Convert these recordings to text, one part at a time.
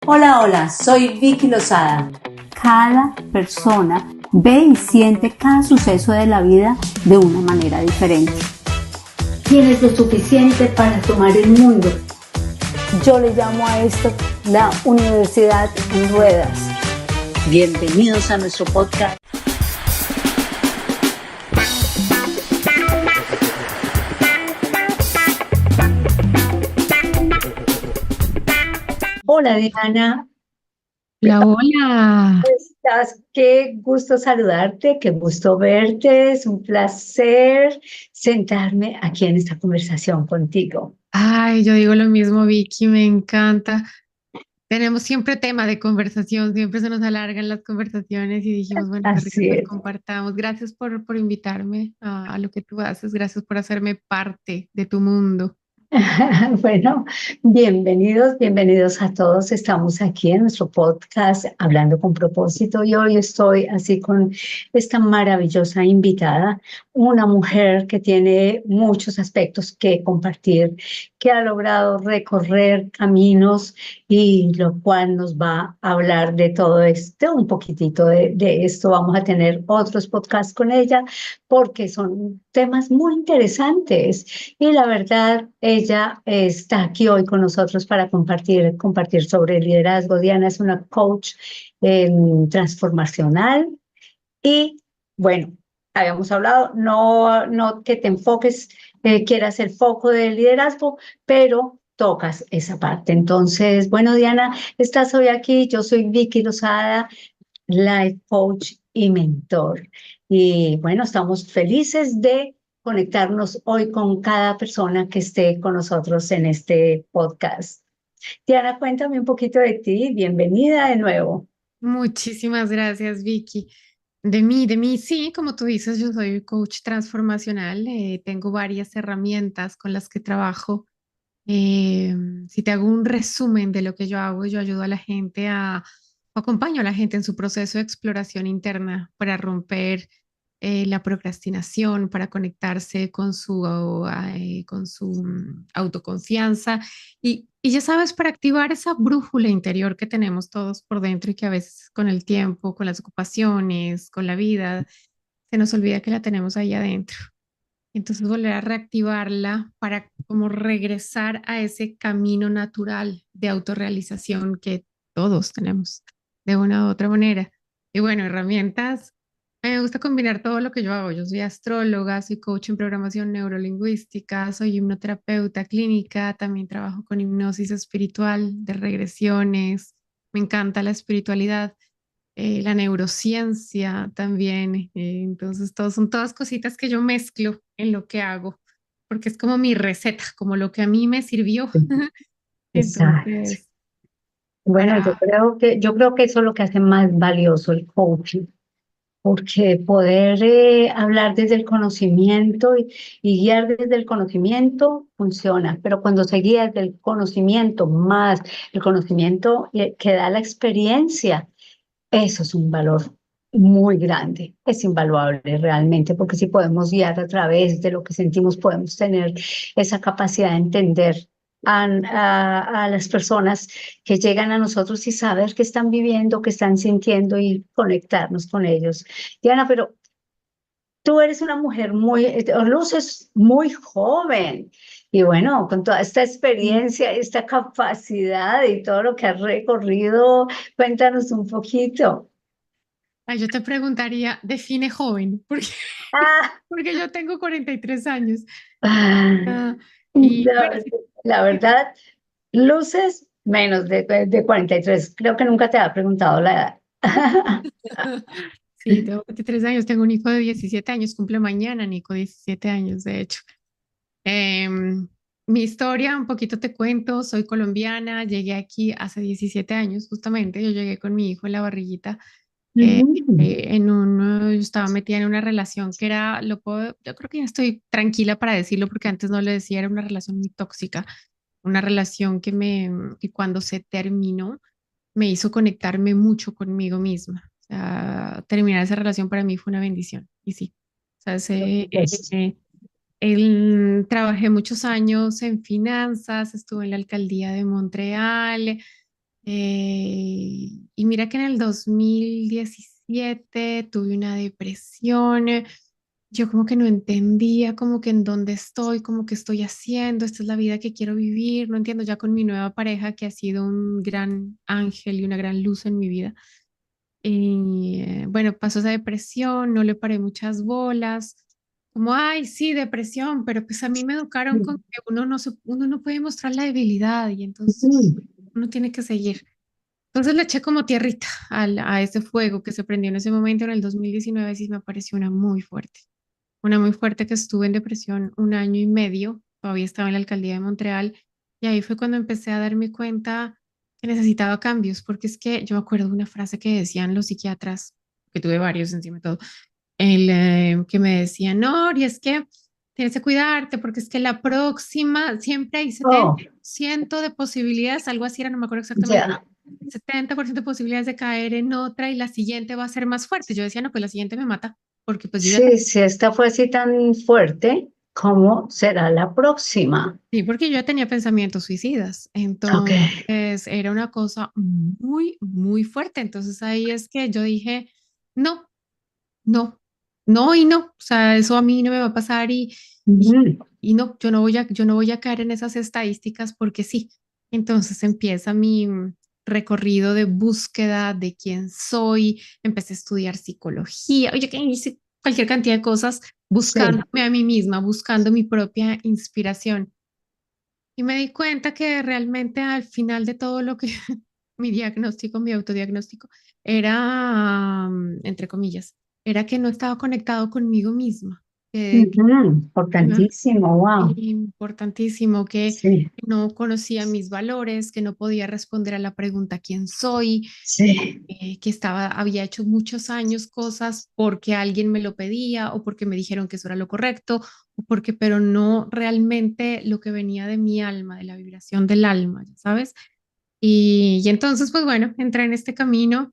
Hola, hola, soy Vicky Lozada. Cada persona ve y siente cada suceso de la vida de una manera diferente. Tienes lo suficiente para tomar el mundo. Yo le llamo a esto la universidad en ruedas. Bienvenidos a nuestro podcast. Hola, Diana. Hola, hola. ¿Cómo estás? Qué gusto saludarte, qué gusto verte. Es un placer sentarme aquí en esta conversación contigo. Ay, yo digo lo mismo, Vicky, me encanta. Tenemos siempre tema de conversación, siempre se nos alargan las conversaciones y dijimos, bueno, qué rico Así que es. compartamos. Gracias por invitarme a lo que tú haces, gracias por hacerme parte de tu mundo. Bueno, bienvenidos a todos. Estamos aquí en nuestro podcast Hablando con propósito y hoy estoy así con esta maravillosa invitada, una mujer que tiene muchos aspectos que compartir, que ha logrado recorrer caminos y lo cual nos va a hablar de todo esto, un poquitito de esto. Vamos a tener otros podcasts con ella porque son temas muy interesantes. Y la verdad, ella está aquí hoy con nosotros para compartir sobre el liderazgo. Diana es una coach transformacional y bueno, habíamos hablado, no que te enfoques, quieras el foco del liderazgo, pero tocas esa parte. Entonces, bueno, Diana, estás hoy aquí. Yo soy Vicky Lozada, life coach y mentor. Y bueno, estamos felices de conectarnos hoy con cada persona que esté con nosotros en este podcast. Diana, cuéntame un poquito de ti. Bienvenida de nuevo. Muchísimas gracias, Vicky. De mí, sí, como tú dices, yo soy coach transformacional, tengo varias herramientas con las que trabajo. Eh, si te hago un resumen de lo que yo hago, yo ayudo a la gente acompaño a la gente en su proceso de exploración interna para romper la procrastinación, para conectarse con su autoconfianza y ya sabes, para activar esa brújula interior que tenemos todos por dentro y que a veces con el tiempo, con las ocupaciones, con la vida, se nos olvida que la tenemos ahí adentro. Entonces volver a reactivarla para como regresar a ese camino natural de autorrealización que todos tenemos de una u otra manera. Y bueno, herramientas. A mí me gusta combinar todo lo que yo hago. Yo soy astróloga, soy coach en programación neurolingüística, soy hipnoterapeuta clínica, también trabajo con hipnosis espiritual de regresiones. Me encanta la espiritualidad, la neurociencia también. Entonces, son todas cositas que yo mezclo en lo que hago, porque es como mi receta, como lo que a mí me sirvió. Exacto. Entonces, Bueno, para... yo creo que eso es lo que hace más valioso el coaching, porque poder hablar desde el conocimiento y guiar desde el conocimiento funciona, pero cuando se guía desde el conocimiento más el conocimiento que da la experiencia, eso es un valor muy grande, es invaluable realmente, porque si podemos guiar a través de lo que sentimos, podemos tener esa capacidad de entender a las personas que llegan a nosotros y saber qué están viviendo, qué están sintiendo y conectarnos con ellos. Diana, pero tú eres una mujer luces muy joven. Y bueno, con toda esta experiencia, esta capacidad y todo lo que has recorrido, cuéntanos un poquito. Ay, yo te preguntaría, define joven, porque, Ah, porque yo tengo 43 años. ah, Ah, y bueno, la, la verdad, luces menos de 43. Creo que nunca te ha preguntado la edad. sí, tengo 23 años, tengo un hijo de 17 años, cumple mañana, Nico, 17 años, de hecho. Em, Mi historia, un poquito te cuento, soy colombiana, llegué aquí hace 17 años, justamente, yo llegué con mi hijo en la barriguita, eh, Ujú. yo estaba metida en una relación que era, yo creo que ya estoy tranquila para decirlo porque antes no lo decía, era una relación muy tóxica, una relación que cuando se terminó me hizo conectarme mucho conmigo misma. O sea, terminar esa relación para mí fue una bendición, y sí. O sea, Pues, trabajé muchos años en finanzas, estuve en la alcaldía de Montreal, Y mira que en el 2017 tuve una depresión. Yo como que no entendía como que en dónde estoy, como que estoy haciendo, esta es la vida que quiero vivir, no entiendo ya con mi nueva pareja que ha sido un gran ángel y una gran luz en mi vida. Y bueno, pasó esa depresión, no le paré muchas bolas, como, ay, sí, depresión, pero pues a mí me educaron con que uno no puede mostrar la debilidad y entonces Ujú. uno tiene que seguir. Entonces le eché como tierrita a ese fuego que se prendió en ese momento en el 2019, sí me pareció una muy fuerte que estuve en depresión un año y medio, todavía estaba en la alcaldía de Montreal, y ahí fue cuando empecé a darme cuenta que necesitaba cambios, porque es que yo me acuerdo de una frase que decían los psiquiatras, que tuve varios encima de todo, que me decían, no, y es que tienes que cuidarte, porque es que la próxima, siempre hay Oh, 70% de posibilidades, algo así era, no me acuerdo exactamente. ya. 70% de posibilidades de caer en otra y la siguiente va a ser más fuerte. Yo decía, no, pues la siguiente me mata, porque pues yo ya. Sí, si esta fue así tan fuerte, ¿cómo será la próxima? Sí, porque yo ya tenía pensamientos suicidas, Ok. entonces era una cosa muy, muy fuerte. Entonces ahí es que yo dije, no, no, no y no, o sea, eso a mí no me va a pasar y, Ujú. y no, yo no voy a caer en esas estadísticas porque sí. Entonces empieza mi recorrido de búsqueda de quién soy, empecé a estudiar psicología, oye, que hice cualquier cantidad de cosas Sí. buscándome a mí misma, buscando mi propia inspiración. Y me di cuenta que realmente al final de todo lo que mi diagnóstico, mi autodiagnóstico, era, entre comillas, era que no estaba conectado conmigo misma, Ujú. que Importantísimo, wow. importantísimo, que Sí, no conocía mis valores, que no podía responder a la pregunta ¿quién soy? sí, Que había hecho muchos años cosas porque alguien me lo pedía o porque me dijeron que eso era lo correcto, o porque, pero no realmente lo que venía de mi alma, de la vibración del alma, ¿ya sabes? Y entonces, pues bueno, entré en este camino,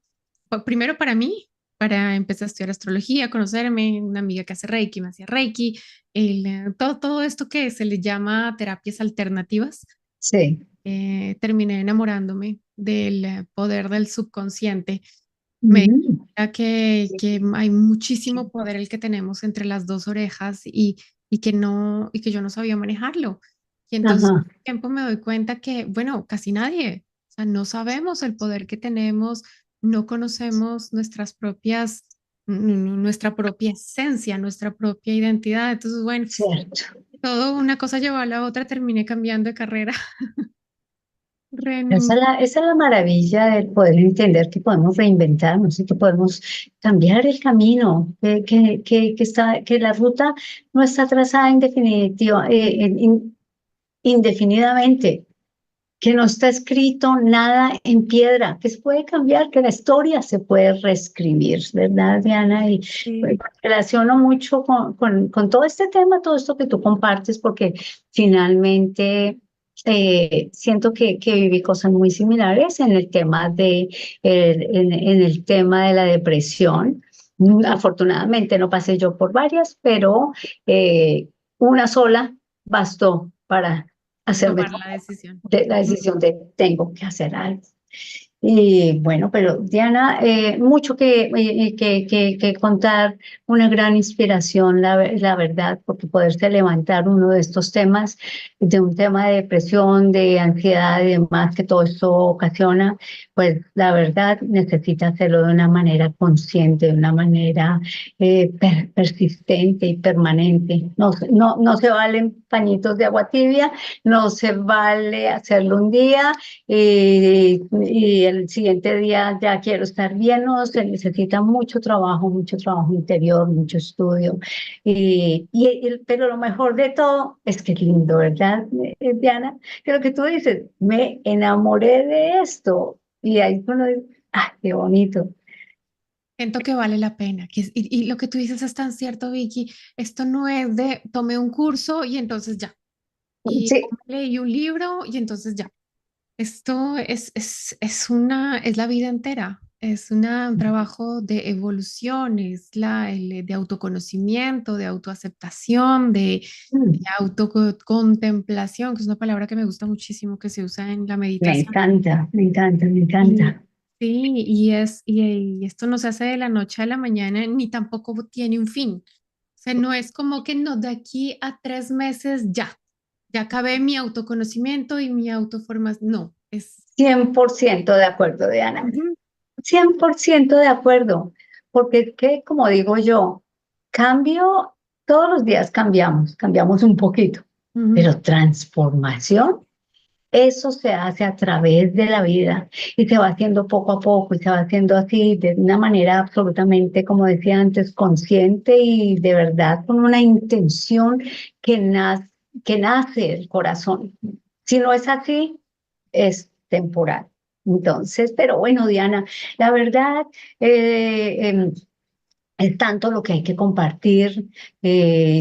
primero para mí, para empezar a estudiar astrología, conocerme, una amiga que hace Reiki, me hacía Reiki, todo esto que se le llama terapias alternativas. sí. Terminé enamorándome del poder del subconsciente. Me di Ujú. cuenta que hay muchísimo poder el que tenemos entre las dos orejas y que no, y que yo no sabía manejarlo. Y entonces, Ajá, con el tiempo me doy cuenta que, bueno, casi nadie, o sea, no sabemos el poder que tenemos, no conocemos nuestra propia esencia, nuestra propia identidad. Entonces, bueno, cierto. todo una cosa llevó a la otra, terminé cambiando de carrera. Renun- Esa es la maravilla del poder entender que podemos reinventarnos y que podemos cambiar el camino, que la ruta no está trazada indefinidamente, que no está escrito nada en piedra, que se puede cambiar, que la historia se puede reescribir, ¿verdad, Diana? Y Sí. pues, relaciono mucho con todo este tema, todo esto que tú compartes, porque finalmente siento que viví cosas muy similares en el tema en el tema de la depresión. Afortunadamente no pasé yo por varias, pero una sola bastó para hacerme Tomar la decisión. la decisión de tengo que hacer algo. Y bueno, pero Diana, mucho que contar, una gran inspiración, la verdad, porque poderse levantar uno de estos temas, de un tema de depresión, de ansiedad y demás que todo esto ocasiona, pues la verdad necesita hacerlo de una manera consciente, de una manera persistente y permanente. No se valen pañitos de agua tibia, no se vale hacerlo un día y el siguiente día ya quiero estar bien, no, se necesita mucho trabajo interior, mucho estudio. Pero lo mejor de todo es que es lindo, ¿verdad, Diana? Que lo que tú dices, me enamoré de esto y ahí uno dice, ah, qué bonito. Siento que vale la pena. Y lo que tú dices es tan cierto, Vicky. Esto no es de tomé un curso y entonces ya. Y Sí, leí un libro y entonces ya. Esto es la vida entera. un trabajo de evolución, es de autoconocimiento, de autoaceptación, de Mm, autocontemplación, que es una palabra que me gusta muchísimo, que se usa en la Me meditación. encanta, me encanta, me Y encanta. sí, y esto no se hace de la noche a la mañana, ni tampoco tiene un fin. O sea, no es como que no, de aquí a 3 meses ya acabé mi autoconocimiento y mi autoformación. No, es... 100% de acuerdo, Diana. Ujú, 100% de acuerdo. Porque es que, como digo yo, cambio, todos los días cambiamos un poquito, ujú. pero transformación, eso se hace a través de la vida y se va haciendo poco a poco y se va haciendo así de una manera absolutamente, como decía antes, consciente y de verdad con una intención que que nace del corazón. Si no es así, es temporal. Entonces, pero bueno, Diana, la verdad, es tanto lo que hay que compartir,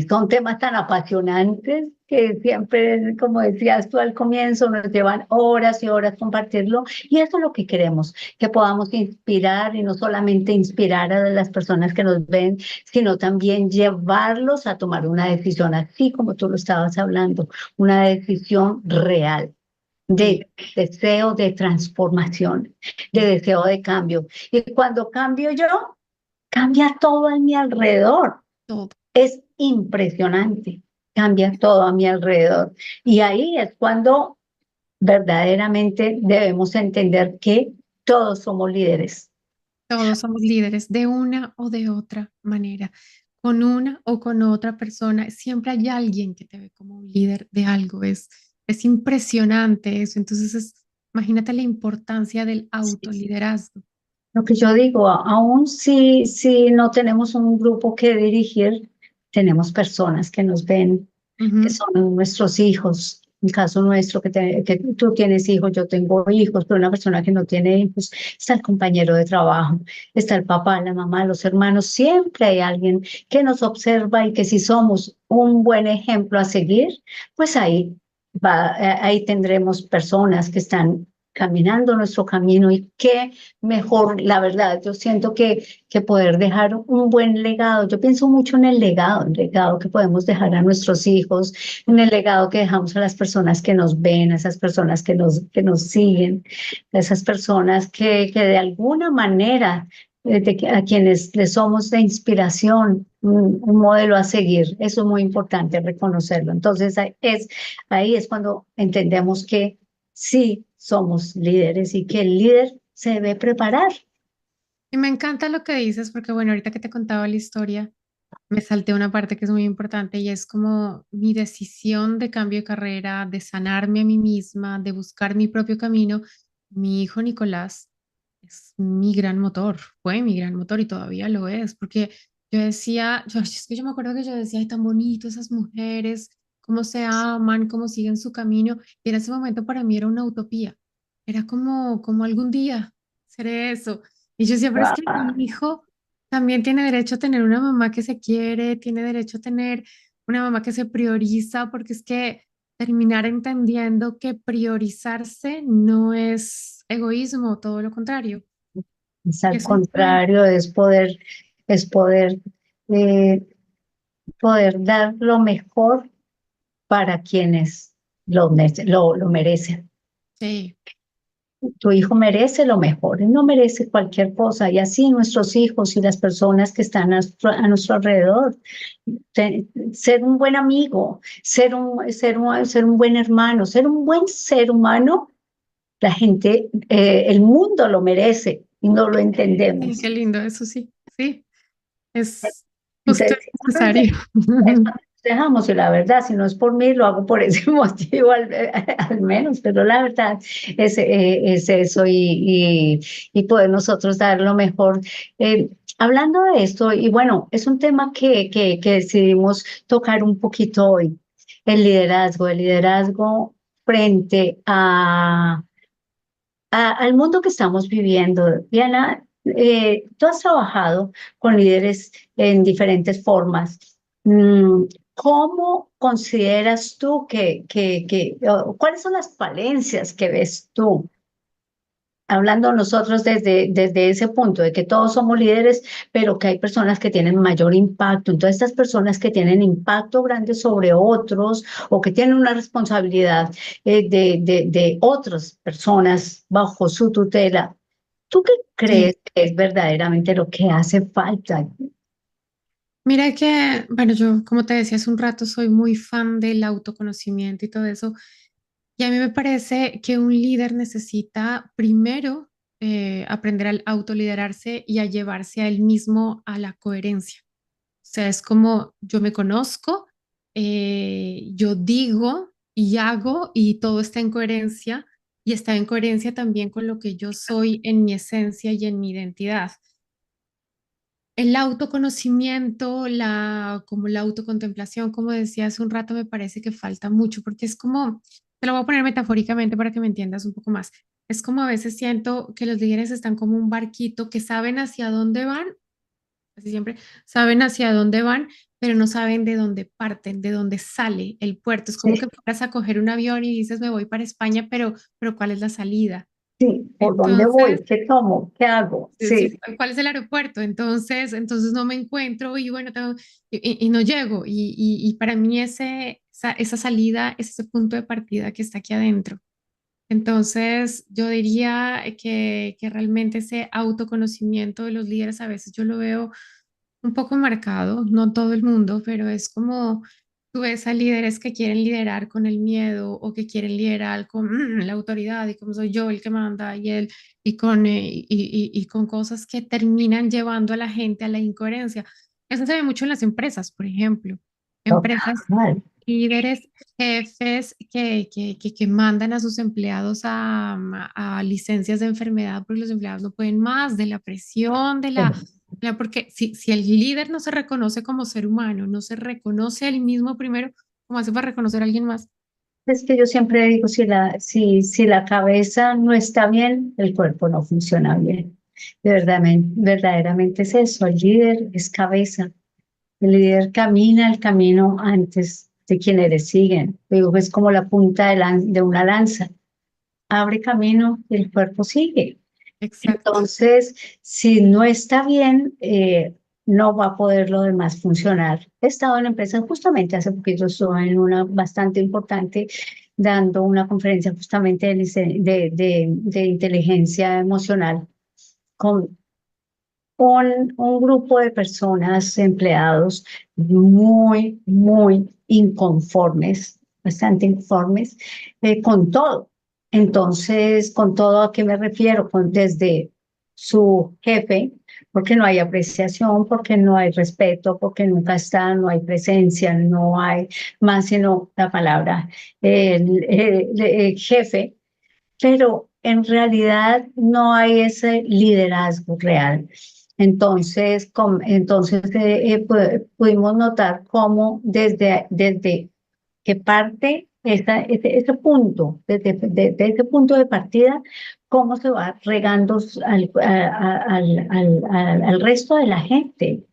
son temas tan apasionantes que siempre, como decías tú al comienzo, nos llevan horas y horas compartirlo y eso es lo que queremos, que podamos inspirar y no solamente inspirar a las personas que nos ven, sino también llevarlos a tomar una decisión, así como tú lo estabas hablando, una decisión real Sí, de deseo de transformación, de deseo de cambio. Y cuando cambio yo, cambia todo a mi alrededor. todo. Es impresionante. Cambia todo a mi alrededor. Y ahí es cuando verdaderamente debemos entender que todos somos líderes. Todos somos líderes de una o de otra manera, con una o con otra persona. Siempre hay alguien que te ve como un líder de algo. Es impresionante eso. Entonces, imagínate la importancia del autoliderazgo. Lo que yo digo, aún si no tenemos un grupo que dirigir, tenemos personas que nos ven, que Ujú. son nuestros hijos. En el caso nuestro, que tú tienes hijos, yo tengo hijos, pero una persona que no tiene hijos, está el compañero de trabajo, está el papá, la mamá, los hermanos, siempre hay alguien que nos observa y que si somos un buen ejemplo a seguir, pues ahí tendremos personas que están caminando nuestro camino y qué mejor, la verdad, yo siento que poder dejar un buen legado, yo pienso mucho en el legado que podemos dejar a nuestros hijos, en el legado que dejamos a las personas que nos ven, a esas personas que nos siguen, a esas personas que de alguna manera, a quienes les somos de inspiración, un modelo a seguir, eso es muy importante reconocerlo. Entonces, ahí es cuando entendemos que sí somos líderes y que el líder se debe preparar. Y me encanta lo que dices porque, bueno, ahorita que te contaba la historia, me salté una parte que es muy importante y es como mi decisión de cambio de carrera, de sanarme a mí misma, de buscar mi propio camino. Mi hijo Nicolás es mi gran motor, fue mi gran motor y todavía lo es, porque yo decía, es que yo me acuerdo que yo decía, ay, tan bonito esas mujeres, cómo se aman, cómo siguen su camino, y en ese momento para mí era una utopía, era como algún día seré eso. Y yo decía, pero es que mi Ah, hijo también tiene derecho a tener una mamá que se quiere, tiene derecho a tener una mamá que se prioriza, porque es que terminar entendiendo que priorizarse no es egoísmo, todo lo contrario. es Y al eso influye. contrario, es poder, eh, poder dar lo mejor para quienes lo merecen. Sí, Tu hijo merece lo mejor, él no merece cualquier cosa. Y así nuestros hijos y las personas que están a nuestro alrededor, ser un buen amigo, ser un buen hermano, ser un buen ser humano, la gente, el mundo lo merece y no lo sí, entendemos. qué lindo, eso sí, sí, es justo Entonces, necesario. eso dejamos, y la verdad, si no es por mí, lo hago por ese motivo al menos, pero la verdad es eso y poder nosotros dar lo mejor. Hablando de esto, y bueno, es un tema que decidimos tocar un poquito hoy, el liderazgo frente al mundo que estamos viviendo. Diana, tú has trabajado con líderes en diferentes formas. ¿Cómo consideras tú o cuáles son las falencias que ves tú hablando nosotros desde ese punto, de que todos somos líderes, pero que hay personas que tienen mayor impacto. Entonces, estas personas que tienen impacto grande sobre otros o que tienen una responsabilidad de otras personas bajo su tutela, ¿tú qué Sí. crees que es verdaderamente lo que hace falta? Mira que, bueno, yo como te decía hace un rato, soy muy fan del autoconocimiento y todo eso. Y a mí me parece que un líder necesita primero aprender a autoliderarse y a llevarse a él mismo a la coherencia. O sea, es como yo me conozco, yo digo y hago y todo está en coherencia y está en coherencia también con lo que yo soy en mi esencia y en mi identidad. El autoconocimiento, como la autocontemplación, como decía hace un rato, me parece que falta mucho porque es como, te lo voy a poner metafóricamente para que me entiendas un poco más. Es como a veces siento que los líderes están como un barquito que saben hacia dónde van, casi siempre saben hacia dónde van, pero no saben de dónde parten, de dónde sale el puerto. Es como que Sí, fueras a coger un avión y dices, me voy para España, pero ¿cuál es la salida? sí, ¿por dónde Entonces, voy? ¿Qué tomo? ¿Qué hago? sí, Sí. ¿cuál es el aeropuerto? Entonces no me encuentro y bueno, y no llego. Y para mí esa salida es ese punto de partida que está aquí adentro. Entonces yo diría que realmente ese autoconocimiento de los líderes a veces yo lo veo un poco marcado, no todo el mundo, pero es como tú ves a líderes que quieren liderar con el miedo o que quieren liderar con la autoridad y como soy yo el que manda y él y con cosas que terminan llevando a la gente a la incoherencia. Eso se ve mucho en las empresas, por ejemplo. Empresas Total. líderes, jefes que mandan a sus empleados a licencias de enfermedad porque los empleados no pueden más de la presión, porque si el líder no se reconoce como ser humano, no se reconoce a él mismo primero, ¿cómo hace para reconocer a alguien más? Es que yo siempre digo, si la cabeza no está bien, el cuerpo no funciona bien. Verdaderamente es eso, el líder es cabeza, el líder camina el camino antes de quienes le siguen. Digo, es como la punta de una lanza, abre camino y el cuerpo sigue. Exacto. Entonces, si no está bien, no va a poder lo demás funcionar. He estado en empresas, justamente hace poquito estuve en una bastante importante dando una conferencia justamente de inteligencia emocional con un grupo de personas, empleados muy inconformes, bastante inconformes con todo. Entonces, ¿con todo a qué me refiero? Desde su jefe, porque no hay apreciación, porque no hay respeto, porque nunca está, no hay presencia, no hay más sino la palabra, el jefe, pero en realidad no hay ese liderazgo real. Entonces, pudimos notar cómo desde que parte ese punto, desde ese punto de partida, cómo se va regando al resto de la gente.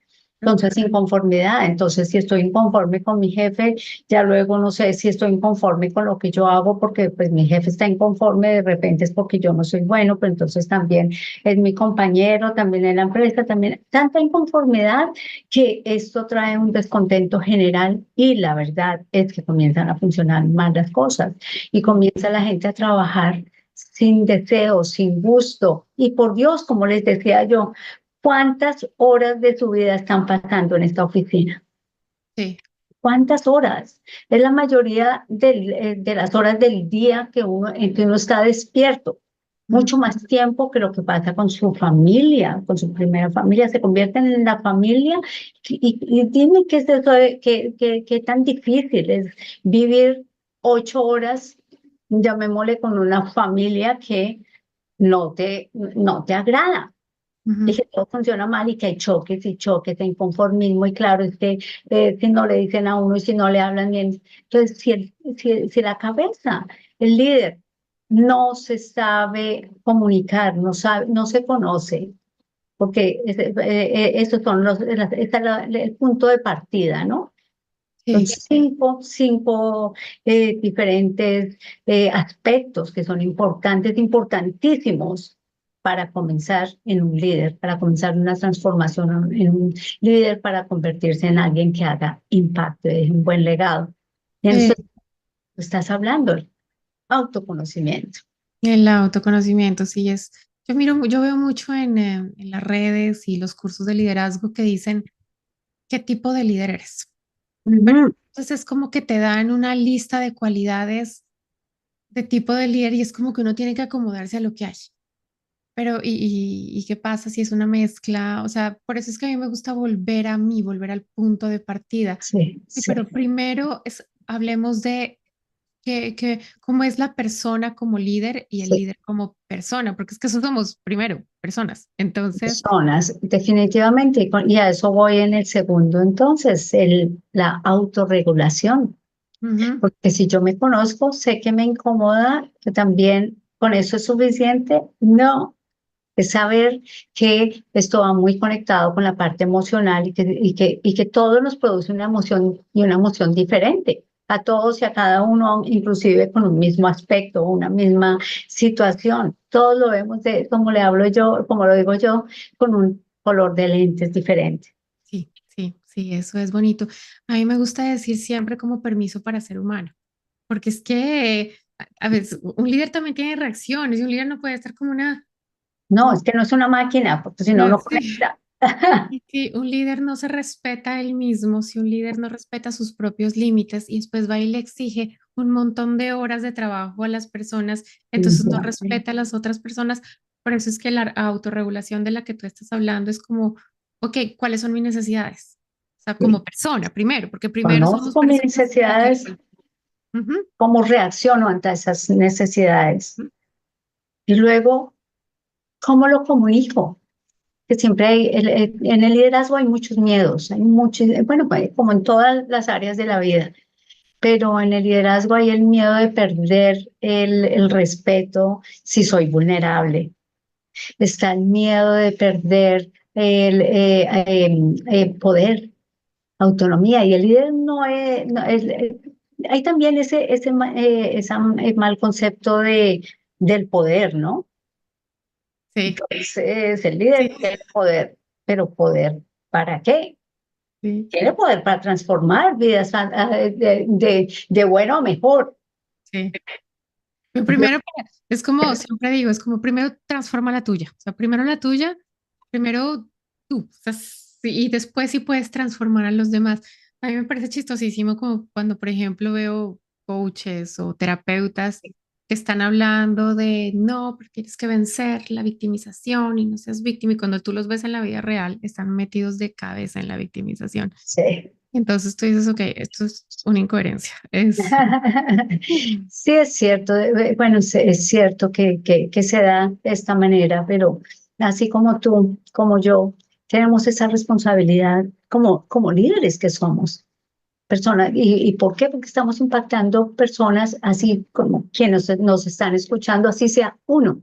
Entonces, inconformidad. Entonces, si estoy inconforme con mi jefe, ya luego no sé si estoy inconforme con lo que yo hago porque pues mi jefe está inconforme, de repente es porque yo no soy bueno, pero entonces también es mi compañero, también en la empresa, también tanta inconformidad que esto trae un descontento general y la verdad es que comienzan a funcionar mal las cosas y comienza la gente a trabajar sin deseo, sin gusto y por Dios, como les decía yo, ¿cuántas horas de su vida están pasando en esta oficina? Sí. ¿Cuántas horas? Es la mayoría de las horas del día en que uno está despierto. Mm. Mucho más tiempo que lo que pasa con su familia, con su primera familia. Se convierten en la familia. Y dime qué es eso, qué tan difícil es vivir 8 horas, llamémosle, con una familia que no te agrada y Ujú. que todo funciona mal y que hay choques y choques de inconformismo y claro, es que si no le dicen a uno y si no le hablan bien, entonces si la cabeza, el líder, no se sabe comunicar, no se conoce, porque esos son el punto de partida, ¿no? Son Sí. cinco diferentes aspectos que son importantes, importantísimos para comenzar en un líder, para comenzar una transformación en un líder, para convertirse en alguien que haga impacto, deje un buen legado. Y en Eh, eso estás hablando, autoconocimiento. el autoconocimiento, sí es. Yo veo mucho en las redes y los cursos de liderazgo que dicen qué tipo de líder eres. Pero Ujú. entonces es como que te dan una lista de cualidades de tipo de líder y es como que uno tiene que acomodarse a lo que hay. Pero, ¿y qué pasa si es una mezcla? O sea, por eso es que a mí me gusta volver a mí, volver al punto de partida. Sí, Sí, sí. pero primero hablemos de cómo es la persona como líder y el Sí. líder como persona, porque es que eso somos primero personas. Entonces, Personas, definitivamente, y a eso voy en el segundo, entonces, la autorregulación. ujú, Porque si yo me conozco, sé que me incomoda, que también con eso es suficiente. No, es saber que esto va muy conectado con la parte emocional y que todo nos produce una emoción y una emoción diferente. A todos y a cada uno, inclusive con un mismo aspecto, una misma situación. Todos lo vemos como le hablo yo, como lo digo yo, con un color de lentes diferente. sí, sí, sí, eso es bonito. A mí me gusta decir siempre como permiso para ser humano, porque es que a veces un líder también tiene reacciones y un líder no puede estar como una... No, es que no es una máquina, porque si no, No, no sí. conecta. Y si un líder no se respeta a él mismo, si un líder no respeta sus propios límites y después va y le exige un montón de horas de trabajo a las personas, entonces no Ujú. respeta a las otras personas. Por eso es que la autorregulación de la que tú estás hablando es como, ok, ¿cuáles son mis necesidades? O sea, como Sí. persona, primero, porque primero somos Conozco mis personas y luego... necesidades, Ujú, cómo reacciono ante esas necesidades. ujú. Y luego, ¿cómo lo comunico? Que siempre en el liderazgo hay muchos miedos, hay muchos, bueno, pues, como en todas las áreas de la vida, pero en el liderazgo hay el miedo de perder el respeto si soy vulnerable. Está el miedo de perder el poder, autonomía, y el líder hay también ese mal concepto del poder, ¿no? Sí, Entonces, el sí, líder quiere poder, pero ¿poder para qué? sí, Quiere poder para transformar vidas de bueno a mejor. sí. Lo primero, es como siempre digo, es como primero transforma la tuya, o sea, primero la tuya, primero tú, o sea, y después sí puedes transformar a los demás. A mí me parece chistosísimo como cuando, por ejemplo, veo coaches o terapeutas que están hablando de no, porque tienes que vencer la victimización y no seas víctima, y cuando tú los ves en la vida real, están metidos de cabeza en la victimización. Sí. Entonces tú dices, ok, esto es una incoherencia. Es... Sí, es cierto. Bueno, es cierto que se da de esta manera, pero así como tú, como yo, tenemos esa responsabilidad como líderes que somos. Personas. ¿Y por qué? Porque estamos impactando personas así como quienes nos están escuchando, así sea uno.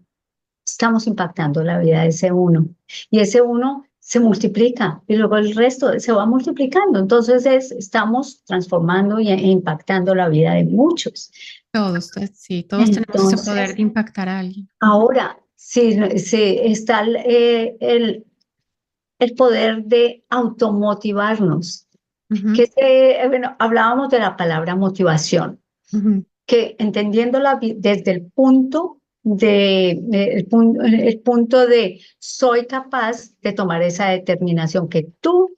Estamos impactando la vida de ese uno. Y ese uno se multiplica y luego el resto se va multiplicando. Entonces estamos transformando e impactando la vida de muchos. Todos, sí, todos tenemos ese poder Entonces, de impactar a alguien. Ujú, ahora, si está el poder de automotivarnos, ujú, bueno, hablábamos de la palabra motivación, ujú, que entendiéndola desde el punto de soy capaz de tomar esa determinación que tú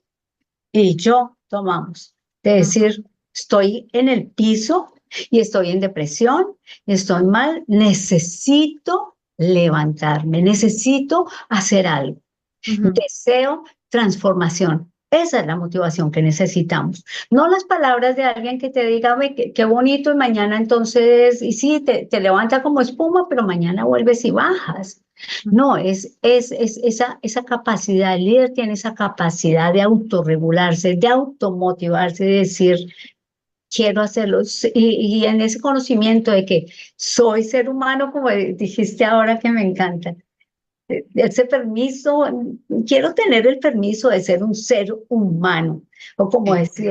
y yo tomamos, de ujú, decir, estoy en el piso y estoy en depresión, estoy mal, necesito levantarme, necesito hacer algo. ujú. Deseo transformación. Esa es la motivación que necesitamos. No las palabras de alguien que te diga, "Ve, qué bonito", y mañana entonces, y sí, te levanta como espuma, pero mañana vuelves y bajas. No, es esa capacidad, el líder tiene esa capacidad de autorregularse, de automotivarse, de decir, quiero hacerlo, y en ese conocimiento de que soy ser humano, como dijiste ahora que me encanta, ese permiso, quiero tener el permiso de ser un ser humano. O como Sí,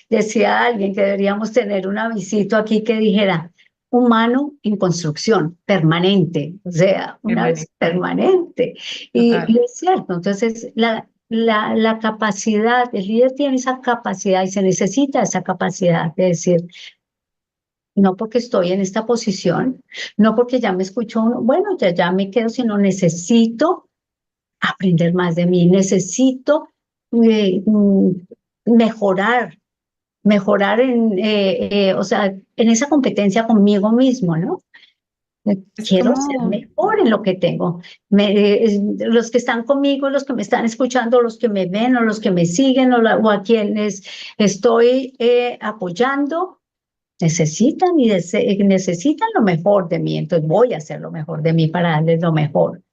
decía alguien que deberíamos tener un avisito aquí que dijera, humano en construcción, permanente, o sea, una vez Permanente, permanente. total. Y es cierto, entonces la capacidad, el líder tiene esa capacidad y se necesita esa capacidad de decir, no porque estoy en esta posición, no porque ya me escucho uno, bueno, ya me quedo, sino necesito aprender más de mí, necesito eh, mm, mejorar, mejorar o sea, en esa competencia conmigo mismo, ¿no? Es Quiero ser como, mejor en lo que tengo. Los que están conmigo, los que me están escuchando, los que me ven o los que me siguen o a quienes estoy apoyando, necesitan necesitan lo mejor de mí. Entonces voy a hacer lo mejor de mí para darles lo mejor.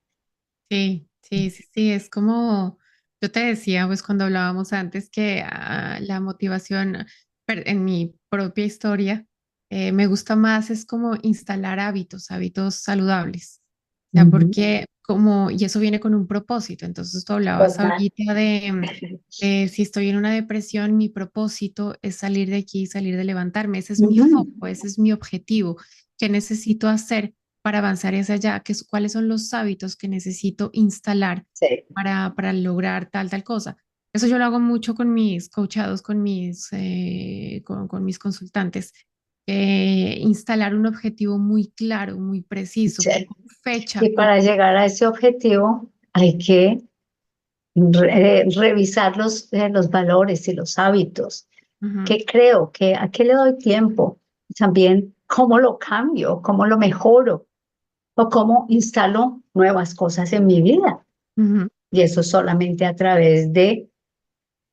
sí, sí, sí, sí, es como, yo te decía, pues cuando hablábamos antes que la motivación en mi propia historia, me gusta más es como instalar hábitos, hábitos saludables. O sea, Ujú. porque como, y eso viene con un propósito. Entonces tú hablabas Total. ahorita de si estoy en una depresión, mi propósito es salir de aquí, salir de levantarme. Ese es mi Ujú. foco, ese es mi objetivo. ¿Qué necesito hacer para avanzar hacia allá? ¿Cuáles son los hábitos que necesito instalar Sí. para lograr tal cosa? Eso yo lo hago mucho con mis coachados, con mis consultantes. Instalar un objetivo muy claro, muy preciso, Sí. con fecha, Y para llegar a ese objetivo hay que revisar los valores y los hábitos. Ujú, ¿Qué creo? ¿A qué le doy tiempo? También, ¿cómo lo cambio? ¿Cómo lo mejoro? ¿O cómo instalo nuevas cosas en mi vida? ujú. Y eso solamente a través de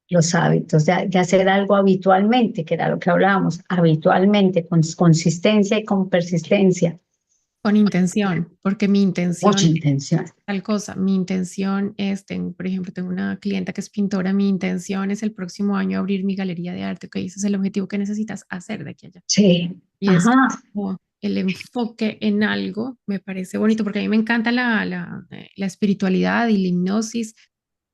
los hábitos, de hacer algo habitualmente, que era lo que hablábamos, habitualmente, con consistencia y con persistencia. Con intención, porque mi Mucha intención intención. tal cosa. Mi intención es, por ejemplo, tengo una clienta que es pintora, mi intención es el próximo año abrir mi galería de arte, que ese es el objetivo que necesitas hacer de aquí a allá. Sí. Y es Ajá. como el enfoque en algo, me parece bonito, porque a mí me encanta la espiritualidad y la hipnosis,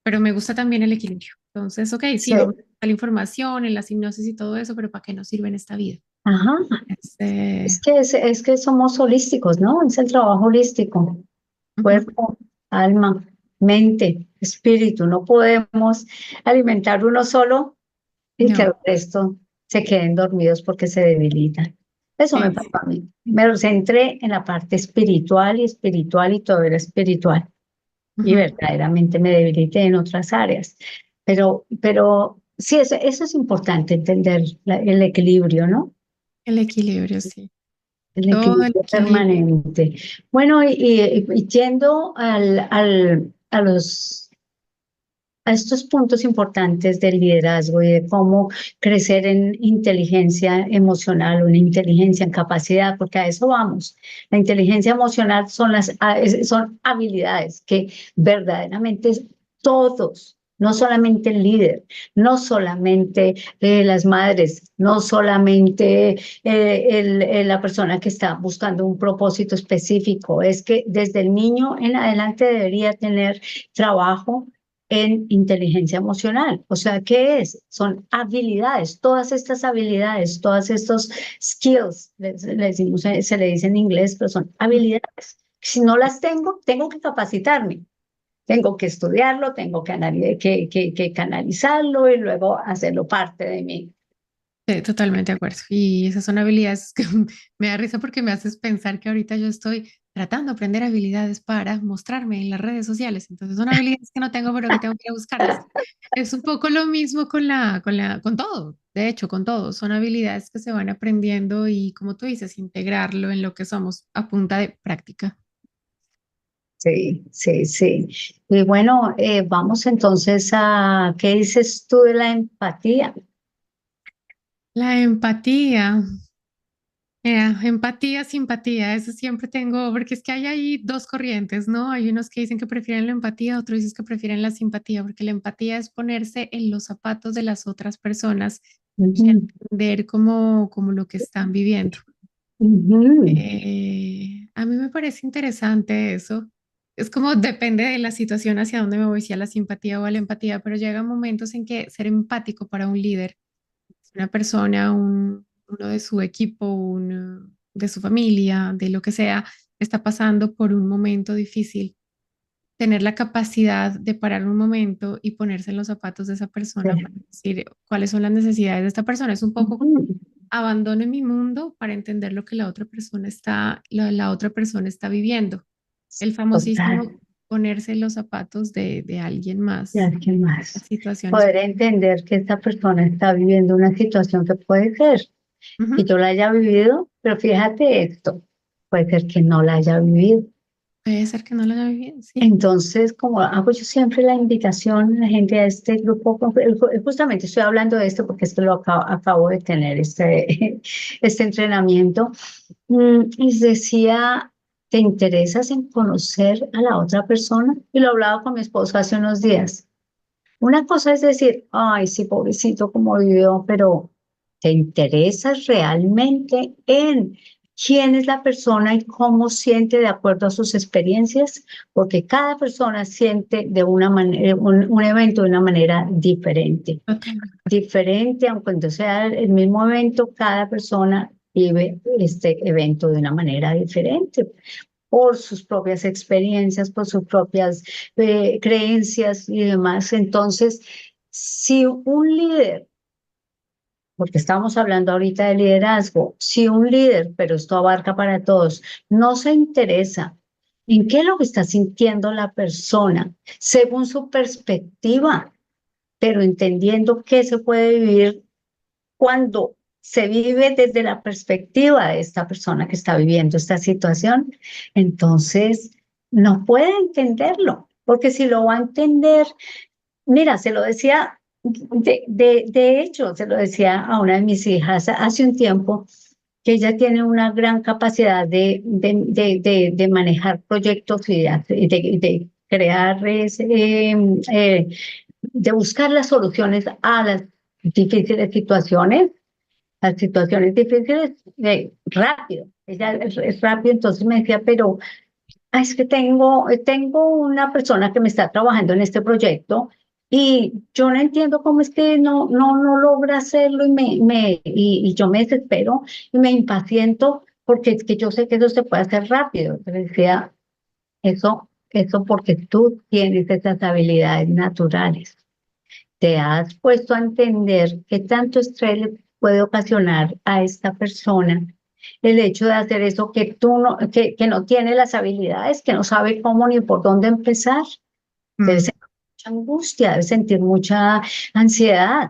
pero me gusta también el equilibrio. Entonces, ok, sí, Sí. vamos a la información, en las hipnosis y todo eso, pero ¿para qué nos sirve en esta vida? Ajá. Este, Es que somos holísticos, ¿no? Es el trabajo holístico. ujú, Cuerpo, alma, mente, espíritu. No podemos alimentar uno solo y que no, el resto se queden dormidos porque se debilitan. Eso me sí, pasó a mí. Me centré en la parte espiritual y todo era espiritual. Y ujú. verdaderamente me debilité en otras áreas. Pero sí, eso es importante, entender el equilibrio, ¿no? El equilibrio, sí. El Todo el equilibrio equilibrio. permanente. Bueno, y yendo a estos puntos importantes del liderazgo y de cómo crecer en inteligencia emocional, una inteligencia en capacidad, porque a eso vamos. La inteligencia emocional son habilidades que verdaderamente todos, no solamente el líder, no solamente las madres, no solamente la persona que está buscando un propósito específico, es que desde el niño en adelante debería tener trabajo en inteligencia emocional. O sea, ¿qué es? Son habilidades, todas estas habilidades, todos estos skills, se le dice en inglés, pero son habilidades. Si no las tengo, tengo que capacitarme, tengo que estudiarlo, tengo que canalizarlo y luego hacerlo parte de mí. Totalmente de acuerdo. Y esas son habilidades que me da risa porque me haces pensar que ahorita yo estoy tratando de aprender habilidades para mostrarme en las redes sociales. Entonces son habilidades que no tengo, pero que tengo que ir a buscarlas. Es un poco lo mismo con todo. De hecho, con todo. Son habilidades que se van aprendiendo y, como tú dices, integrarlo en lo que somos a punta de práctica. Sí, sí, sí. Y bueno, vamos entonces a, ¿qué dices tú de la empatía? La empatía. Empatía, simpatía, eso siempre tengo, porque es que hay ahí dos corrientes, ¿no? Hay unos que dicen que prefieren la empatía, otros dicen que prefieren la simpatía, porque la empatía es ponerse en los zapatos de las otras personas y Ujú, entender como lo que están viviendo. ujú. A mí me parece interesante eso. Es como depende de la situación hacia dónde me voy, si a la simpatía o a la empatía, pero llega momentos en que ser empático para un líder, una persona, uno de su equipo, de su familia, de lo que sea, está pasando por un momento difícil, tener la capacidad de parar un momento y ponerse en los zapatos de esa persona para Sí. decir cuáles son las necesidades de esta persona. Es un poco Ujú. abandono mi mundo para entender lo que la otra persona está viviendo. El Total, famosísimo ponerse en los zapatos de alguien y más. alguien Las más. situaciones. Poder entender que esta persona está viviendo una situación que puede ser que Ujú. yo la haya vivido, pero fíjate esto, puede ser que no la haya vivido. Puede ser que no lo haya vivido, sí. Entonces, como hago yo siempre la invitación a la gente a este grupo, justamente estoy hablando de esto porque esto lo acabo de tener, este entrenamiento, y les decía, ¿te interesas en conocer a la otra persona? Y lo hablaba con mi esposo hace unos días. Una cosa es decir, ay, sí, pobrecito, cómo vivió, pero ¿te interesas realmente en quién es la persona y cómo siente de acuerdo a sus experiencias? Porque cada persona siente de una manera, un evento de una manera diferente. Totalmente. Diferente, aunque no sea el mismo evento, cada persona vive este evento de una manera diferente por sus propias experiencias, por sus propias creencias y demás. Entonces, si un líder, porque estamos hablando ahorita de liderazgo, si un líder, pero esto abarca para todos, no se interesa en qué es lo que está sintiendo la persona según su perspectiva, pero entendiendo qué se puede vivir cuando se vive desde la perspectiva de esta persona que está viviendo esta situación, entonces no puede entenderlo, porque si lo va a entender, mira, se lo decía, de hecho, se lo decía a una de mis hijas hace un tiempo, que ella tiene una gran capacidad de manejar proyectos y de crear, de buscar las soluciones a las difíciles situaciones, rápido. Ella es rápido, entonces me decía, pero es que tengo una persona que me está trabajando en este proyecto y yo no entiendo cómo es que no logra hacerlo y yo me desespero y me impaciento porque es que yo sé que eso se puede hacer rápido. Te decía, eso porque tú tienes esas habilidades naturales. ¿Te has puesto a entender qué tanto estrés le puede ocasionar a esta persona el hecho de hacer eso que tú no, que no tiene las habilidades, que no sabe cómo ni por dónde empezar? Debe Mm. sentir mucha angustia, debe sentir mucha ansiedad.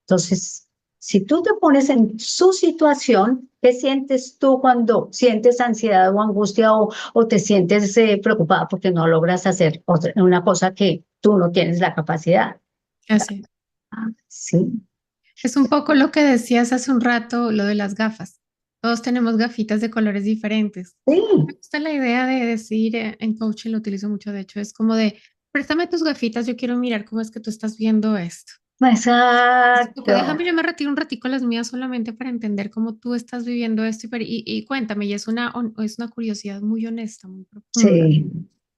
Entonces, si tú te pones en su situación, ¿qué sientes tú cuando sientes ansiedad o angustia o te sientes preocupada porque no logras hacer una cosa que tú no tienes la capacidad? Así. Ah, sí, Es un poco lo que decías hace un rato, lo de las gafas. Todos tenemos gafitas de colores diferentes. Me sí, gusta la idea de decir, en coaching lo utilizo mucho, de hecho, es como de, préstame tus gafitas, yo quiero mirar cómo es que tú estás viendo esto. Es un poco, exacto. déjame, yo me retiro un ratico las mías solamente para entender cómo tú estás viviendo esto y cuéntame, y es una curiosidad muy honesta, muy profunda. Sí,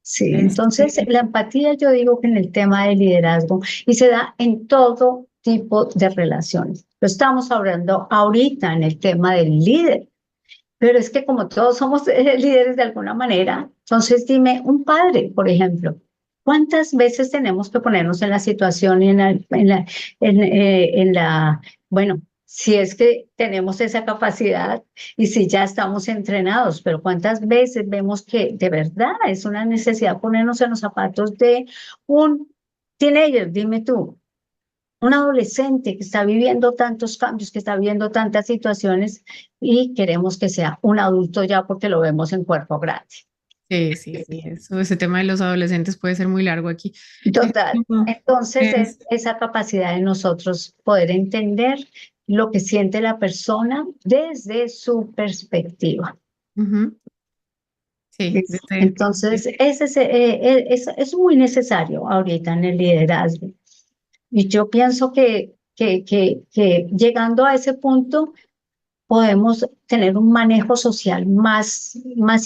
sí. Entonces, Este, la empatía yo digo que en el tema del liderazgo y se da en todo tipo de relaciones. Lo estamos hablando ahorita en el tema del líder, pero es que como todos somos líderes de alguna manera, entonces dime, un padre, por ejemplo, ¿cuántas veces tenemos que ponernos en la situación y bueno, si es que tenemos esa capacidad y si ya estamos entrenados, pero cuántas veces vemos que de verdad es una necesidad ponernos en los zapatos de un teenager, dime tú, un adolescente que está viviendo tantos cambios, que está viviendo tantas situaciones y queremos que sea un adulto ya porque lo vemos en cuerpo grande. sí, sí, sí, eso, ese tema de los adolescentes puede ser muy largo aquí. Es Total. como- Entonces es- es esa capacidad de nosotros poder entender lo que siente la persona desde su perspectiva. ujú, sí, ¿Listo? Entonces, es muy necesario ahorita en el liderazgo. Y yo pienso que llegando a ese punto, podemos tener un manejo social más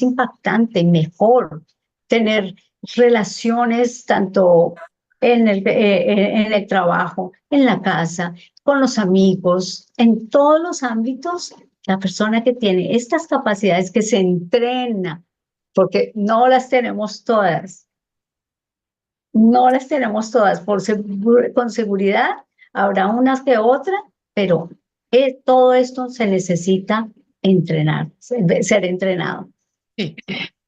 impactante, mejor, tener relaciones tanto en el trabajo, en la casa, con los amigos, en todos los ámbitos, la persona que tiene estas capacidades, que se entrena, porque no las tenemos todas, no las tenemos todas, con seguridad habrá unas que otras, pero todo esto se necesita entrenar, ser entrenado. Sí,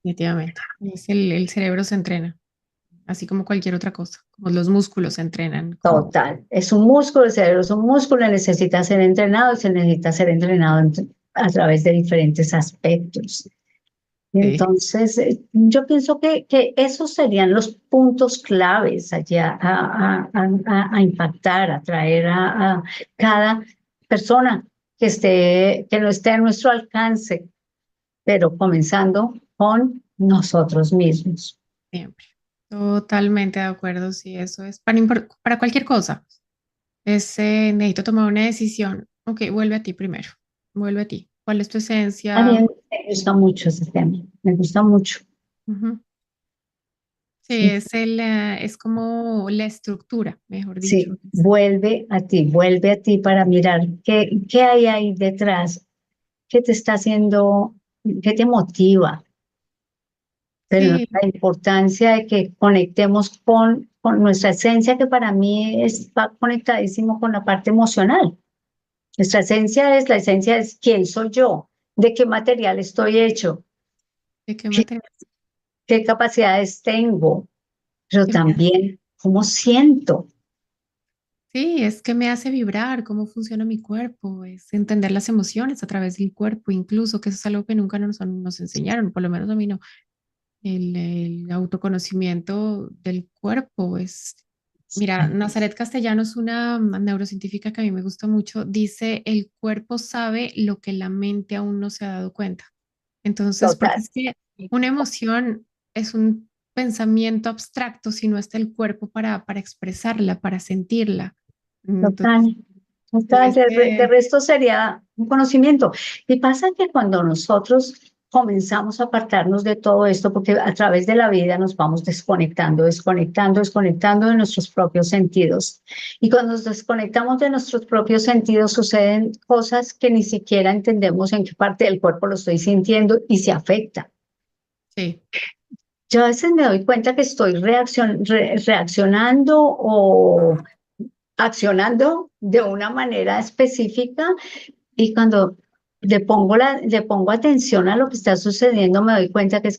definitivamente. El cerebro se entrena, así como cualquier otra cosa, como los músculos se entrenan. Como... Total, es un músculo, el cerebro es un músculo, necesita ser entrenado y se necesita ser entrenado a través de diferentes aspectos. Sí. Entonces, yo pienso que esos serían los puntos claves allá a impactar, a traer a cada persona que no esté a nuestro alcance, pero comenzando con nosotros mismos. Siempre. Totalmente de acuerdo, sí, eso es para cualquier cosa. Necesito tomar una decisión. Ok, vuelve a ti primero. Vuelve a ti. ¿Cuál es tu A mí esencia? me gusta mucho ese tema, me gusta mucho. Ujú. Sí, Sí, es como la estructura, mejor dicho. sí, vuelve a ti para mirar qué hay ahí detrás, qué te está haciendo, qué te motiva, pero Sí, la importancia de que conectemos con nuestra esencia, que para mí está conectadísimo con la parte emocional. Nuestra esencia la esencia es quién soy yo, de qué material estoy hecho, ¿de qué qué, material? qué capacidades tengo, pero ¿Qué me hace? también cómo siento. Sí, es que me hace vibrar, cómo funciona mi cuerpo, es entender las emociones a través del cuerpo, incluso, que eso es algo que nunca nos enseñaron, por lo menos a mí no. El autoconocimiento del cuerpo es, mira, Nazaret Castellanos, una neurocientífica que a mí me gusta mucho, dice, el cuerpo sabe lo que la mente aún no se ha dado cuenta. Entonces, porque Total, es que una emoción es un pensamiento abstracto si no está el cuerpo para expresarla, para sentirla. Entonces, total, total. tienes De que, resto sería un conocimiento. Y pasa que cuando nosotros comenzamos a apartarnos de todo esto, porque a través de la vida nos vamos desconectando de nuestros propios sentidos. Y cuando nos desconectamos de nuestros propios sentidos, suceden cosas que ni siquiera entendemos en qué parte del cuerpo lo estoy sintiendo y se afecta. sí, Yo a veces me doy cuenta que estoy reaccionando o accionando de una manera específica y cuando le pongo atención a lo que está sucediendo, me doy cuenta que es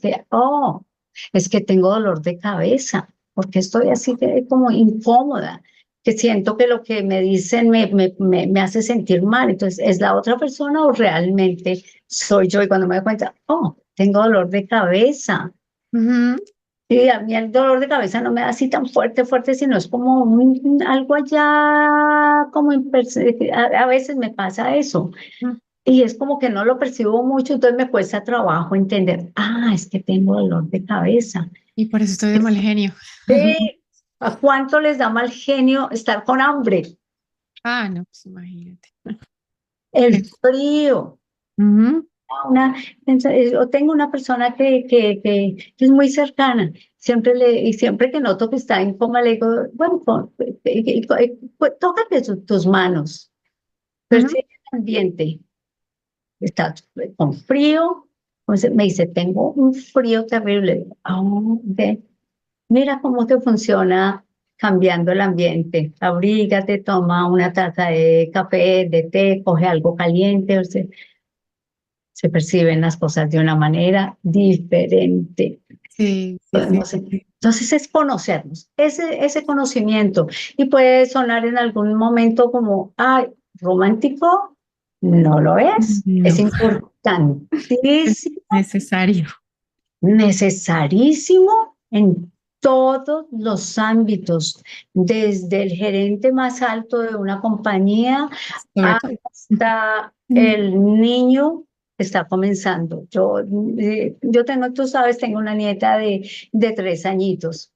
que tengo dolor de cabeza, porque estoy así como incómoda, que siento que lo que me dicen me hace sentir mal. Entonces, ¿es la otra persona o realmente soy yo? Y cuando me doy cuenta, tengo dolor de cabeza. ujú, Y a mí el dolor de cabeza no me da así tan fuerte, fuerte, sino es como algo allá, como a veces me pasa eso. ujú. Y es como que no lo percibo mucho, entonces me cuesta trabajo entender, es que tengo dolor de cabeza. Y por eso estoy de mal genio. Sí, ¿a cuánto les da mal genio estar con hambre? Ah, no, pues imagínate. El frío. Ujú, Yo tengo una persona que es muy cercana, y siempre que noto que está en coma, le digo, bueno, tócate tus manos, ujú. percibe el ambiente, está con frío, entonces me dice, tengo un frío terrible. Ok. Mira cómo te funciona cambiando el ambiente, abrígate, toma una taza de café, de té, coge algo caliente, o sea, se perciben las cosas de una manera diferente. Sí, sí, sí. Podemos, entonces es conocernos, ese conocimiento. Y puede sonar en algún momento como, romántico, no lo es No, es importantísimo, necesario. necesarísimo en todos los ámbitos, desde el gerente más alto de una compañía Sobre todo. hasta Mm. el niño que está comenzando. Yo tengo, tú sabes, tengo una nieta de 3 añitos.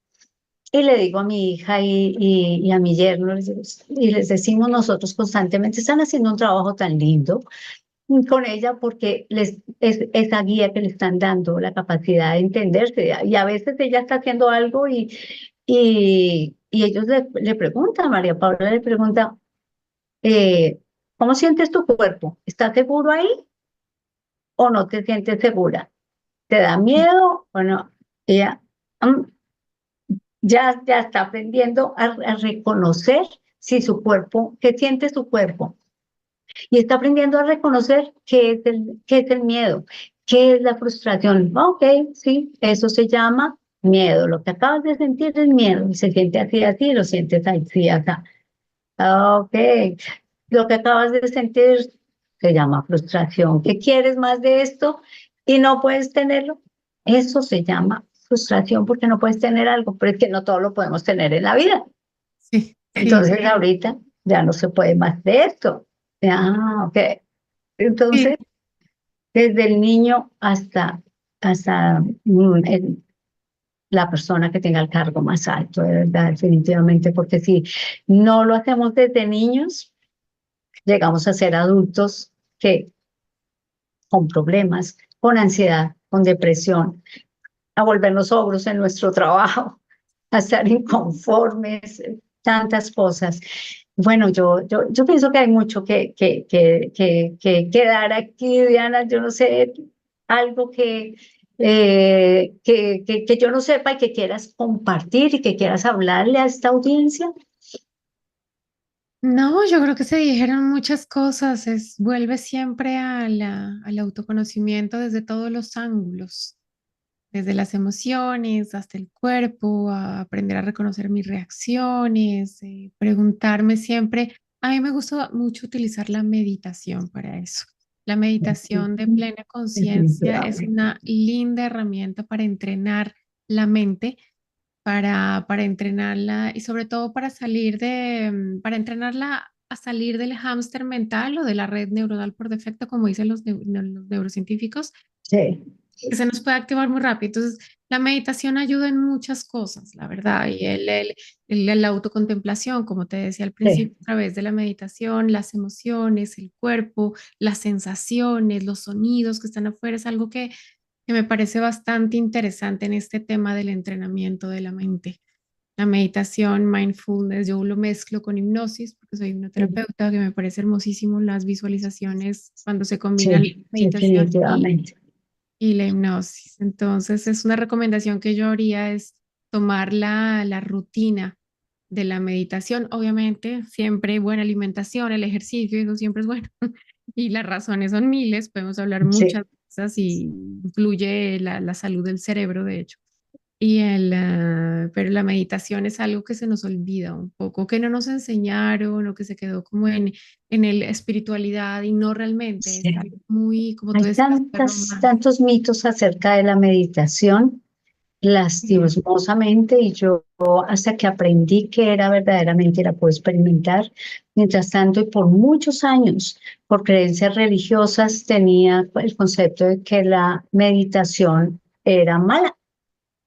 Y le digo a mi hija y a mi yerno, y les decimos nosotros constantemente, están haciendo un trabajo tan lindo con ella porque es esa guía que le están dando, la capacidad de entenderse. Y a veces ella está haciendo algo y ellos le preguntan, María Paula le pregunta, ¿Cómo sientes tu cuerpo? ¿Estás seguro ahí o no te sientes segura? ¿Te da miedo o no? Ella mm, ya está aprendiendo a reconocer si su cuerpo, qué siente su cuerpo. Y está aprendiendo a reconocer qué es el miedo, qué es la frustración. Ok, sí, eso se llama miedo. Lo que acabas de sentir es miedo. Y se siente así, así, lo sientes así, así. Ok, lo que acabas de sentir se llama frustración. ¿Qué quieres más de esto y no puedes tenerlo? Eso se llama frustración porque no puedes tener algo, pero es que no todo lo podemos tener en la vida. Sí, sí, Entonces ahorita ya no se puede más de esto. Ok. Entonces, sí. desde el niño hasta la persona que tenga el cargo más alto, de verdad, definitivamente, porque si no lo hacemos desde niños, llegamos a ser adultos que con problemas, con ansiedad, con depresión, a volvernos ogros en nuestro trabajo, a estar inconformes, tantas cosas. Bueno, yo pienso que hay mucho que dar aquí, Diana. Yo no sé, algo que yo no sepa y que quieras compartir y que quieras hablarle a esta audiencia. No, yo creo que se dijeron muchas cosas. Vuelve siempre al autoconocimiento desde todos los ángulos, desde las emociones hasta el cuerpo, a aprender a reconocer mis reacciones, preguntarme siempre. A mí me gusta mucho utilizar la meditación para eso. La meditación de plena conciencia es Definitivamente. una linda herramienta para entrenar la mente, para entrenarla y sobre todo para para entrenarla a salir del hámster mental o de la red neuronal por defecto, como dicen los neurocientíficos, Sí, que se nos puede activar muy rápido. Entonces, la meditación ayuda en muchas cosas, la verdad, y la autocontemplación, como te decía al sí, principio, a través de la meditación, las emociones, el cuerpo, las sensaciones, los sonidos que están afuera, es algo que me parece bastante interesante en este tema del entrenamiento de la mente. La meditación, mindfulness, yo lo mezclo con hipnosis porque soy hipnoterapeuta, que me parece hermosísimo las visualizaciones cuando se combinan la sí, meditación definitivamente. y la hipnosis. Entonces, es una recomendación que yo haría es tomar la rutina de la meditación. Obviamente, siempre buena alimentación, el ejercicio, eso siempre es bueno. Y las razones son miles, podemos hablar muchas Sí. cosas y influye la salud del cerebro, de hecho. Pero la meditación es algo que se nos olvida un poco, que no nos enseñaron o que se quedó como en el espiritualidad y no realmente es Sí. algo muy, como tú Hay decías, muy romántico. tantos mitos acerca de la meditación, lastimosamente, y yo hasta que aprendí que era verdaderamente la puedo experimentar. Mientras tanto, y por muchos años, por creencias religiosas, tenía el concepto de que la meditación era mala,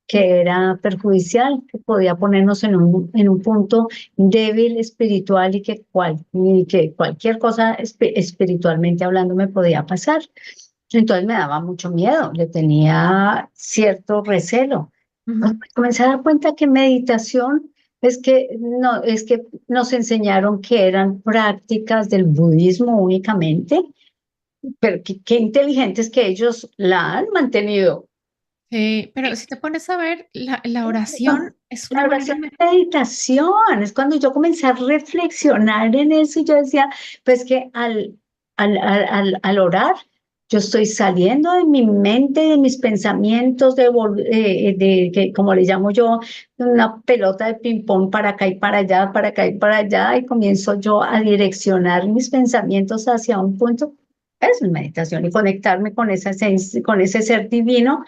que era perjudicial, que podía ponernos en un punto débil espiritual y que cualquier cosa espiritualmente hablando me podía pasar. Entonces me daba mucho miedo, le tenía cierto recelo. Ujú. Comencé a dar cuenta que meditación es que nos enseñaron que eran prácticas del budismo únicamente, pero qué inteligentes que ellos la han mantenido. Pero si te pones a ver, la oración es una La manera oración es meditación, es cuando yo comencé a reflexionar en eso y yo decía, pues que al orar, yo estoy saliendo de mi mente, de mis pensamientos, de que, como le llamo yo, una pelota de ping-pong para acá y para allá, para acá y para allá, y comienzo yo a direccionar mis pensamientos hacia un punto. Eso es meditación y conectarme con con ese ser divino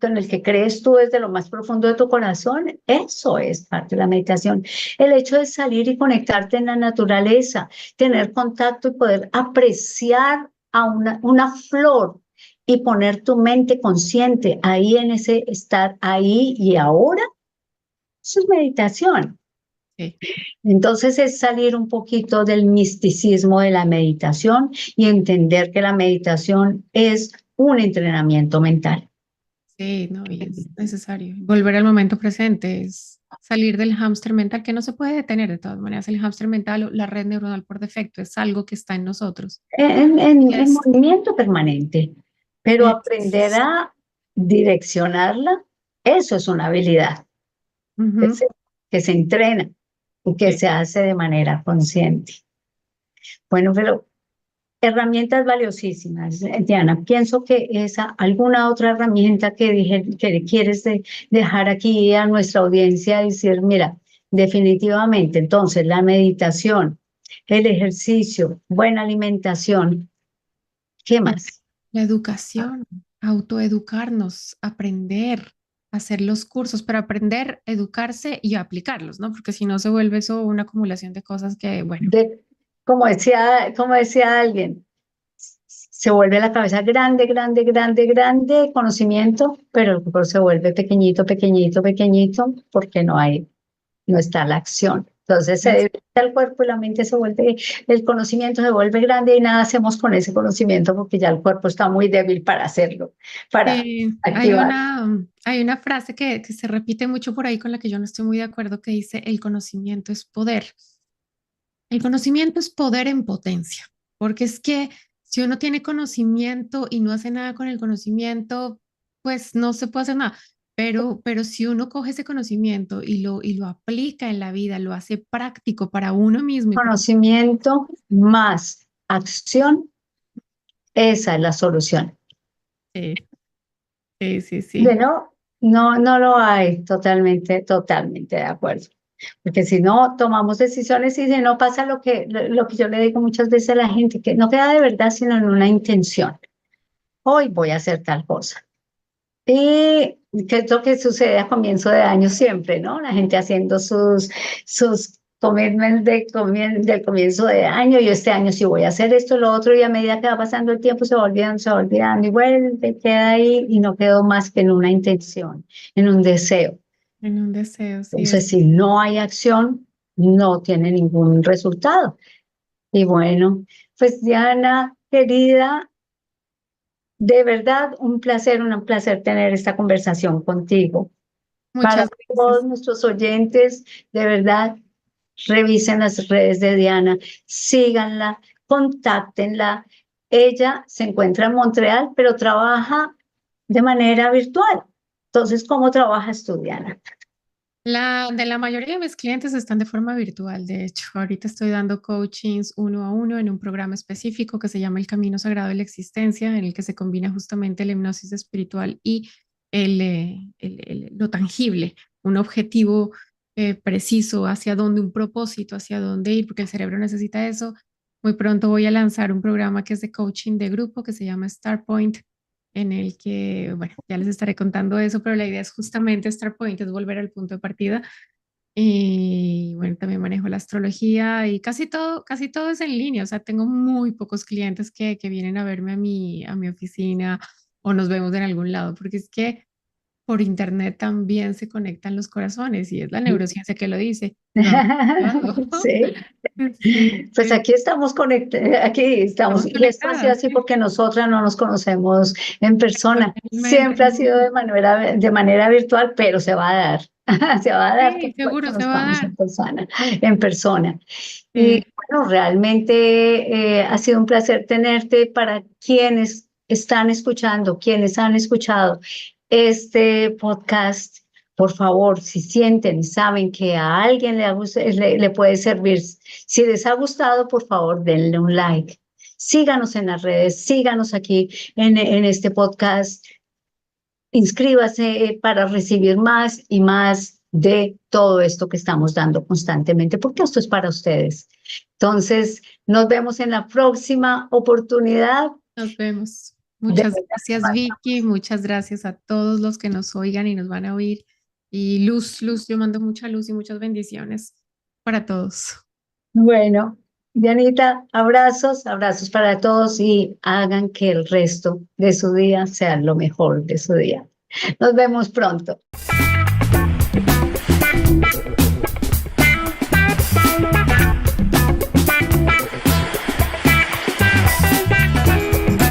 con el que crees tú desde lo más profundo de tu corazón. Eso es parte de la meditación. El hecho de salir y conectarte en la naturaleza, tener contacto y poder apreciar a una flor y poner tu mente consciente ahí en ese estar ahí y ahora, eso es meditación. sí, Entonces es salir un poquito del misticismo de la meditación y entender que la meditación es un entrenamiento mental. sí, no, y es necesario. Volver al momento presente es salir del hámster mental, que no se puede detener de todas maneras. El hámster mental o la red neuronal por defecto es algo que está en nosotros. En Es, movimiento permanente, pero aprender es- a direccionarla, eso es una habilidad que ujú, que se entrena y que sí. se hace de manera consciente. Bueno, pero herramientas valiosísimas, Diana. Pienso que alguna otra herramienta que quieres dejar aquí a nuestra audiencia, decir, mira, definitivamente, entonces la meditación, el ejercicio, buena alimentación, ¿qué La, más? la educación, autoeducarnos, aprender, hacer los cursos, pero aprender, educarse y aplicarlos, ¿no? Porque si no se vuelve eso una acumulación de cosas que, bueno, De, como decía alguien, se vuelve la cabeza grande, grande, grande, grande, conocimiento, pero el cuerpo se vuelve pequeñito, pequeñito, pequeñito, porque no está la acción. Entonces se es- debilita el cuerpo y la mente se vuelve, el conocimiento se vuelve grande y nada hacemos con ese conocimiento porque ya el cuerpo está muy débil para hacerlo, para activar. hay una frase que se repite mucho por ahí con la que yo no estoy muy de acuerdo, que dice, el conocimiento es poder. El conocimiento es poder en potencia, porque es que si uno tiene conocimiento y no hace nada con el conocimiento, pues no se puede hacer nada. Pero si uno coge ese conocimiento y lo aplica en la vida, lo hace práctico para uno mismo y para... Conocimiento más acción, esa es la solución. Sí, sí, sí, De sí. no lo hay totalmente, totalmente de acuerdo. Porque si no tomamos decisiones y si no pasa lo que yo le digo muchas veces a la gente, que no queda de verdad sino en una intención. Hoy voy a hacer tal cosa. Y que es lo que sucede a comienzo de año siempre, ¿no? La gente haciendo sus commitments del comienzo de año. Yo este año sí voy a hacer esto, lo otro, y a medida que va pasando el tiempo se va olvidando, y vuelve, queda ahí y no quedó más que en una intención, en un deseo. En un deseo, sí Entonces, es. si no hay acción, no tiene ningún resultado. Y bueno, pues Diana, querida, de verdad, un placer tener esta conversación contigo. Para Muchas todos gracias. nuestros oyentes, de verdad, revisen las redes de Diana, síganla, contáctenla. Ella se encuentra en Montreal, pero trabaja de manera virtual. Entonces, ¿cómo trabajas tú, Diana? De la mayoría de mis clientes están de forma virtual. De hecho, ahorita estoy dando coachings uno a uno en un programa específico que se llama El Camino Sagrado de la Existencia, en el que se combina justamente la hipnosis espiritual y lo tangible, un objetivo preciso hacia dónde, un propósito hacia dónde ir, porque el cerebro necesita eso. Muy pronto voy a lanzar un programa que es de coaching de grupo que se llama Star Point, en el que, bueno, ya les estaré contando eso, pero la idea es justamente Star Point, es volver al punto de partida. Y bueno, también manejo la astrología y casi todo es en línea. O sea, tengo muy pocos clientes que vienen a verme a mi oficina o nos vemos en algún lado, porque es que por internet también se conectan los corazones y es la neurociencia que lo dice. Lo han comprobado. Sí, Sí, pues sí, aquí estamos conectados, aquí estamos, estamos y esto ha sido conectadas, así sí, porque nosotras no nos conocemos en persona, totalmente. siempre ha sido de manera virtual, pero se va a dar, se va a dar que Sí, seguro se va a conozcamos dar. en persona. Y Sí. bueno, realmente ha sido un placer tenerte. Para quienes están escuchando, quienes han escuchado este podcast. Por favor, si sienten y saben que a alguien le puede servir, si les ha gustado, por favor, denle un like. Síganos en las redes, síganos aquí en este podcast. Inscríbase para recibir más y más de todo esto que estamos dando constantemente, porque esto es para ustedes. Entonces, nos vemos en la próxima oportunidad. Nos vemos. De Muchas gracias, verdad. Vicky. Muchas gracias a todos los que nos oigan y nos van a oír. Y luz, yo mando mucha luz y muchas bendiciones para todos. Bueno, Dianita, abrazos, abrazos para todos y hagan que el resto de su día sea lo mejor de su día. Nos vemos pronto.